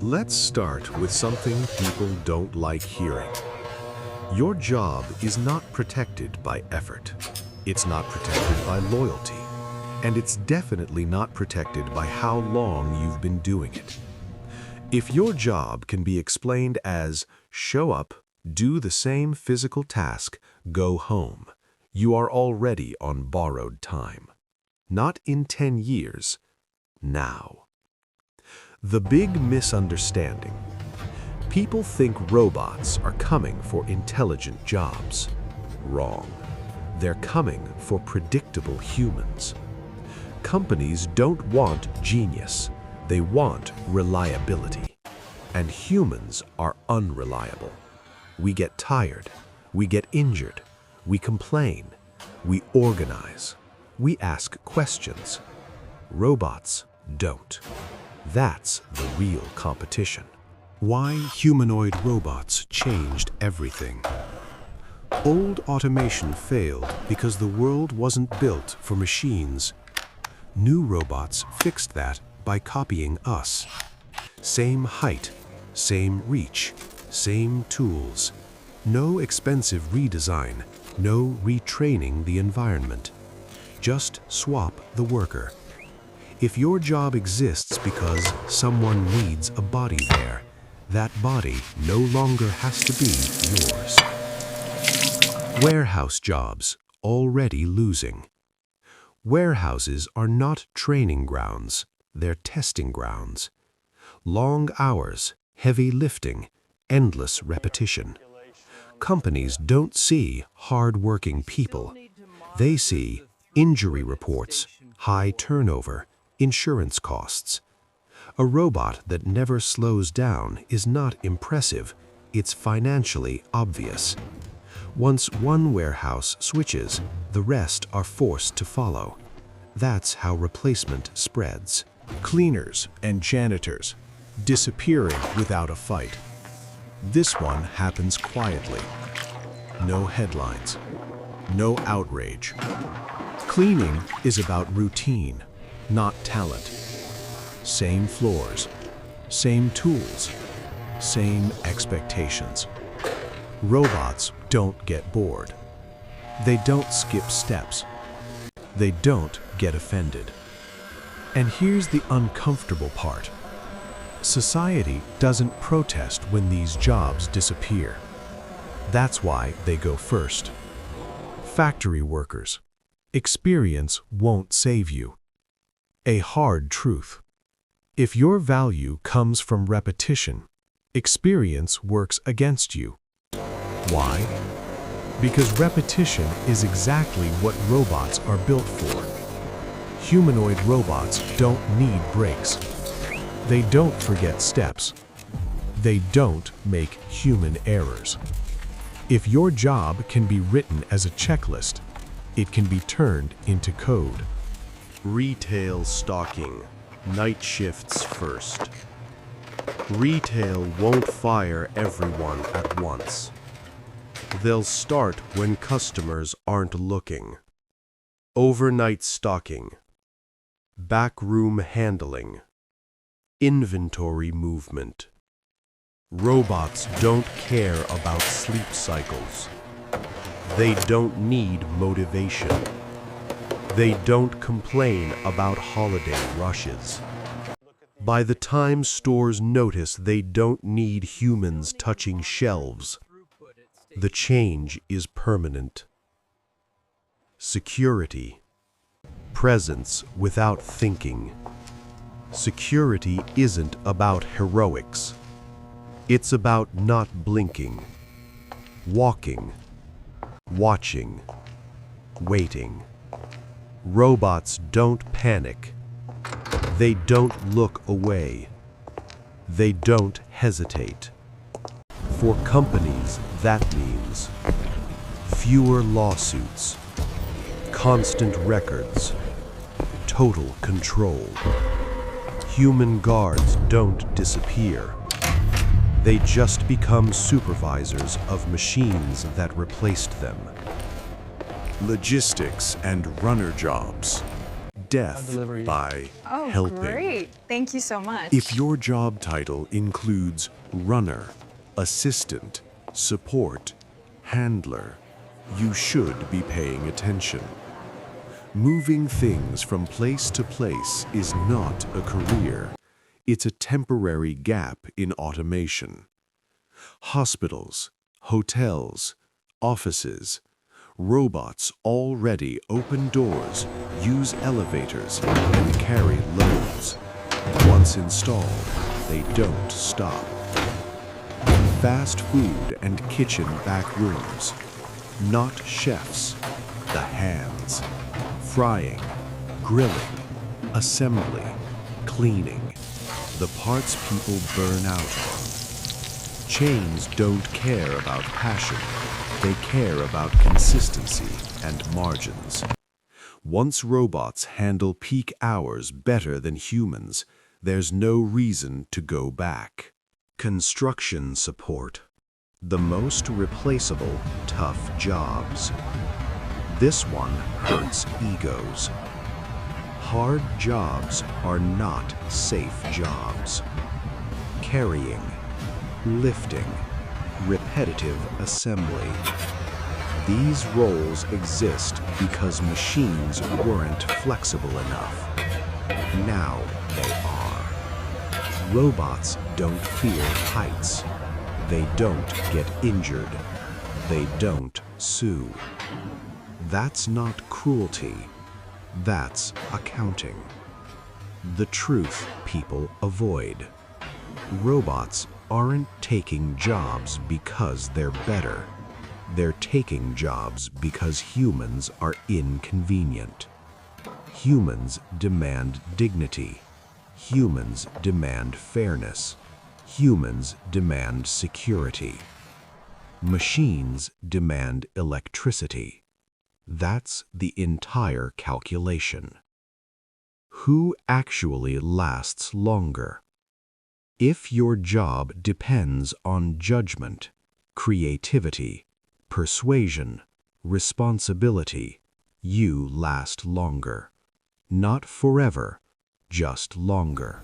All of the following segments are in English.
Let's start with something people don't like hearing. Your job is not protected by effort. It's not protected by loyalty. And it's definitely not protected by how long you've been doing it. If your job can be explained as show up, do the same physical task, go home, you are already on borrowed time. Not in 10 years, now. The big misunderstanding. People think robots are coming for intelligent jobs. Wrong. They're coming for predictable humans. Companies don't want genius. They want reliability. And humans are unreliable. We get tired. We get injured. We complain. We organize. We ask questions. Robots don't. That's the real competition. Why humanoid robots changed everything. Old automation failed because the world wasn't built for machines. New robots fixed that by copying us. Same height, same reach, same tools. No expensive redesign, no retraining the environment. Just swap the worker. If your job exists because someone needs a body there, that body no longer has to be yours. Warehouse jobs, already losing. Warehouses are not training grounds, they're testing grounds. Long hours, heavy lifting, endless repetition. Companies don't see hard-working people. They see injury reports, high turnover, insurance costs. A robot that never slows down is not impressive, it's financially obvious. Once one warehouse switches, the rest are forced to follow. That's how replacement spreads. Cleaners and janitors, disappearing without a fight. This one happens quietly. No headlines, no outrage. Cleaning is about routine, not talent. Same floors, same tools, same expectations. Robots don't get bored. They don't skip steps. They don't get offended. And here's the uncomfortable part. Society doesn't protest when these jobs disappear. That's why they go first. Factory workers. Experience won't save you. A hard truth. If your value comes from repetition, experience works against you. Why? Because repetition is exactly what robots are built for. Humanoid robots don't need breaks. They don't forget steps. They don't make human errors. If your job can be written as a checklist, it can be turned into code. Retail stocking, night shifts first. Retail won't fire everyone at once. They'll start when customers aren't looking. Overnight stocking, backroom handling, inventory movement. Robots don't care about sleep cycles. They don't need motivation. They don't complain about holiday rushes. By the time stores notice they don't need humans touching shelves, the change is permanent. Security. Presence without thinking. Security isn't about heroics. It's about not blinking, walking, watching, waiting. Robots don't panic. They don't look away. They don't hesitate. For companies, that means fewer lawsuits, constant records, total control. Human guards don't disappear. They just become supervisors of machines that replaced them. Logistics and runner jobs. death delivery. by Oh, helping. great. Thank you so much. If your job title includes runner, assistant, support, handler, you should be paying attention. Moving things from place to place is not a career. It's a temporary gap in automation. Hospitals, hotels, offices, robots already open doors, use elevators, and carry loads. Once installed, they don't stop. Fast food and kitchen back rooms, not chefs, the hands. Frying, grilling, assembly, cleaning, the parts people burn out on. Chains don't care about passion, they care about consistency and margins. Once robots handle peak hours better than humans, there's no reason to go back. Construction support. The most replaceable, tough jobs. This one hurts egos. Hard jobs are not safe jobs. Carrying, lifting, repetitive assembly. These roles exist because machines weren't flexible enough. Now they are. Robots don't fear heights. They don't get injured. They don't sue. That's not cruelty. That's accounting. The truth people avoid. Robots aren't taking jobs because they're better. They're taking jobs because humans are inconvenient. Humans demand dignity. Humans demand fairness. Humans demand security. Machines demand electricity. That's the entire calculation. Who actually lasts longer? If your job depends on judgment, creativity, persuasion, responsibility, you last longer. Not forever, just longer.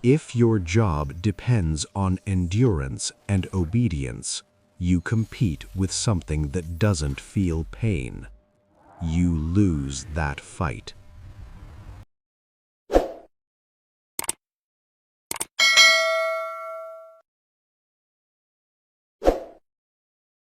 If your job depends on endurance and obedience, you compete with something that doesn't feel pain. You lose that fight.